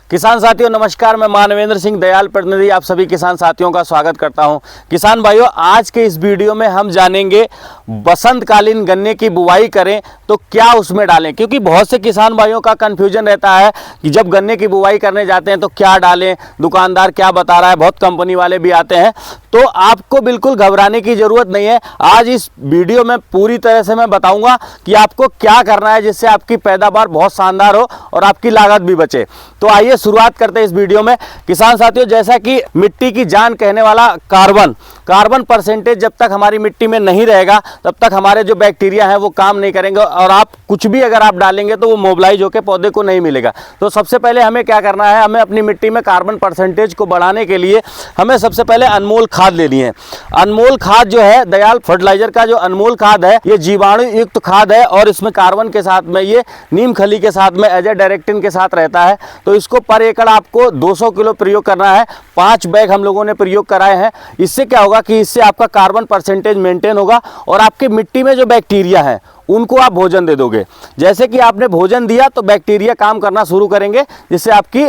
किसान साथियों नमस्कार, मैं मानवेंद्र सिंह दयाल प्रतिनिधि आप सभी किसान साथियों का स्वागत करता हूं। किसान भाइयों, आज के इस वीडियो में हम जानेंगे बसंतकालीन गन्ने की बुवाई करें तो क्या उसमें डालें, क्योंकि बहुत से किसान भाइयों का कन्फ्यूजन रहता है कि जब गन्ने की बुवाई करने जाते हैं तो क्या डालें, दुकानदार क्या बता रहा है, बहुत कंपनी वाले भी आते हैं। तो आपको बिल्कुल घबराने की ज़रूरत नहीं है। आज इस वीडियो में पूरी तरह से मैं बताऊंगा कि आपको क्या करना है जिससे आपकी पैदावार बहुत शानदार हो और आपकी लागत भी बचे। तो आइए शुरुआत करते हैं इस वीडियो में। किसान साथियों, जैसा कि मिट्टी की जान कहने वाला कार्बन परसेंटेज जब तक हमारी मिट्टी में नहीं रहेगा तब तक हमारे जो बैक्टीरिया हैं वो काम नहीं करेंगे और आप कुछ भी अगर आप डालेंगे तो वो मोबिलाइज होकर पौधे को नहीं मिलेगा। तो सबसे पहले हमें क्या करना है, हमें अपनी मिट्टी में कार्बन परसेंटेज को बढ़ाने के लिए हमें सबसे पहले अनमोल खाद लेनी है। अनमोल खाद जो है, दयाल फर्टिलाइजर का जो अनमोल खाद है, ये जीवाणु युक्त खाद है और इसमें कार्बन के साथ में ये नीम खली के साथ में एज ए डायरेक्टिन के साथ रहता है। तो इसको पर एकड़ आपको 200 किलो प्रयोग करना है। 5 बैग हम लोगों ने प्रयोग कराए हैं। इससे क्या होगा कि इससे आपका कार्बन परसेंटेज मेंटेन होगा और आपकी मिट्टी में जो बैक्टीरिया है उनको आप भोजन दे दोगे। जैसे कि आपने भोजन दिया तो बैक्टीरिया काम करना शुरू करेंगे, जिससे आपकी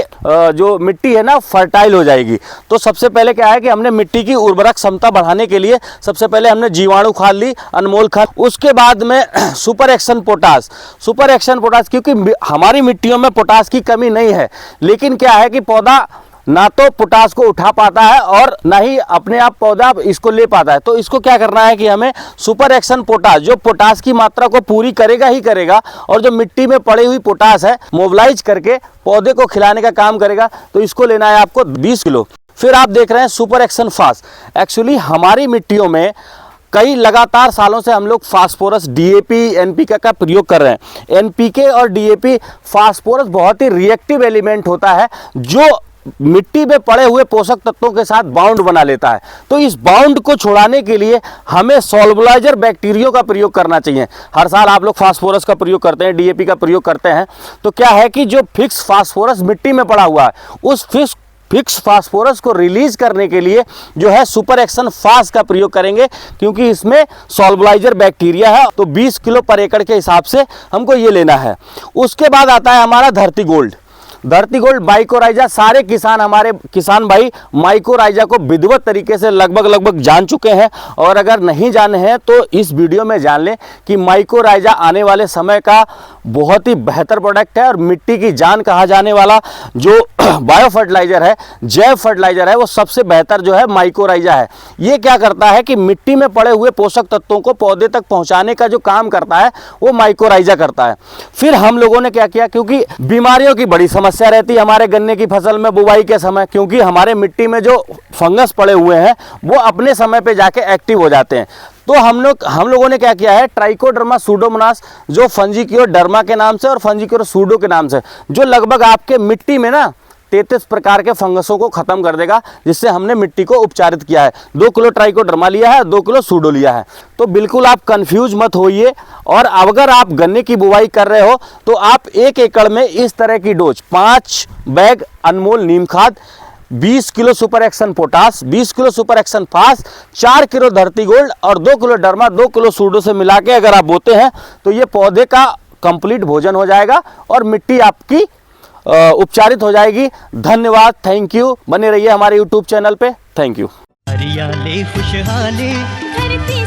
जो मिट्टी है ना फर्टाइल हो जाएगी। तो सबसे पहले क्या है कि हमने मिट्टी की उर्वरक क्षमता बढ़ाने के लिए सबसे पहले हमने जीवाणु खाद ली, अनमोल खाद। उसके बाद में सुपर एक्शन पोटास, क्योंकि हमारी मिट्टियों में पोटास की कमी नहीं है, लेकिन क्या है कि पौधा ना तो पोटास को उठा पाता है और ना ही अपने आप पौधा इसको ले पाता है। तो इसको क्या करना है कि हमें सुपर एक्शन पोटास, जो पोटास की मात्रा को पूरी करेगा ही करेगा और जो मिट्टी में पड़ी हुई पोटास है मोबिलाइज करके पौधे को खिलाने का काम करेगा। तो इसको लेना है आपको 20 किलो। फिर आप देख रहे हैं सुपर एक्शन फास्ट। एक्चुअली हमारी मिट्टियों में कई लगातार सालों से हम लोग फास्फोरस, डीएपी, एनपीके का प्रयोग कर रहे हैं। एनपीके और डीएपी, फास्फोरस बहुत ही रिएक्टिव एलिमेंट होता है जो मिट्टी में पड़े हुए पोषक तत्वों के साथ बाउंड बना लेता है। तो इस बाउंड को छुड़ाने के लिए हमें सॉल्बलाइजर बैक्टीरिया का प्रयोग करना चाहिए। हर साल आप लोग फास्फोरस का प्रयोग करते हैं, डीएपी का प्रयोग करते हैं। तो क्या है कि जो फिक्स फास्फोरस मिट्टी में पड़ा हुआ है, उस फिक्स फास्फोरस को रिलीज करने के लिए जो है सुपर एक्शन फास्ट का प्रयोग करेंगे, क्योंकि इसमें सॉल्बलाइजर बैक्टीरिया है। तो 20 किलो पर एकड़ के हिसाब से हमको ये लेना है। उसके बाद आता है हमारा धरती गोल्ड माइकोराइजा। सारे हमारे किसान भाई माइकोराइजा को विधिवत तरीके से लगभग जान चुके हैं, और अगर नहीं जाने हैं तो इस वीडियो में जान लें कि माइकोराइजा आने वाले समय का बहुत ही बेहतर प्रोडक्ट है। और मिट्टी की जान कहा जाने वाला जो बायो फर्टिलाइजर है, जैव फर्टिलाइजर है, वो सबसे बेहतर जो है माइकोराइजा है। ये क्या करता है कि मिट्टी में पड़े हुए पोषक तत्वों को पौधे तक पहुंचाने का जो काम करता है वो माइकोराइजा करता है। फिर हम लोगों ने क्या किया, क्योंकि बीमारियों की बड़ी समस्या रहती है हमारे गन्ने की फसल में बुवाई के समय, क्योंकि हमारे मिट्टी में जो फंगस पड़े हुए हैं वो अपने समय पे जाके एक्टिव हो जाते हैं। तो हम लोगों ने क्या किया है, ट्राइकोडर्मा सूडोमोनास, जो फंजीक्योडर्मा के नाम से और फंजीक्योर सूडो के नाम से, जो लगभग आपके मिट्टी में ना 33 प्रकार के फंगसों को खत्म कर देगा, जिससे हमने मिट्टी को उपचारित किया है। 2 किलो ट्राइकोडर्मा लिया है, 2 किलो सूडो लिया है। तो बिल्कुल आप कंफ्यूज मत होइए। और अगर आप गन्ने की बुवाई कर रहे हो तो आप 1 एकड़ में इस तरह की डोज 5 बैग अनमोल नीम खाद, 20 kilo super action potash, 20 kilo super action fast, 4 kilo धरती गोल्ड और 2 किलो डर्मा, 2 किलो सूडो से मिला के अगर आप बोते हैं तो ये पौधे का कंप्लीट भोजन हो जाएगा और मिट्टी आपकी उपचारित हो जाएगी। धन्यवाद, थैंक यू। बने रहिए हमारे यूट्यूब चैनल पे। Thank you. हरियाली खुशहाली धरती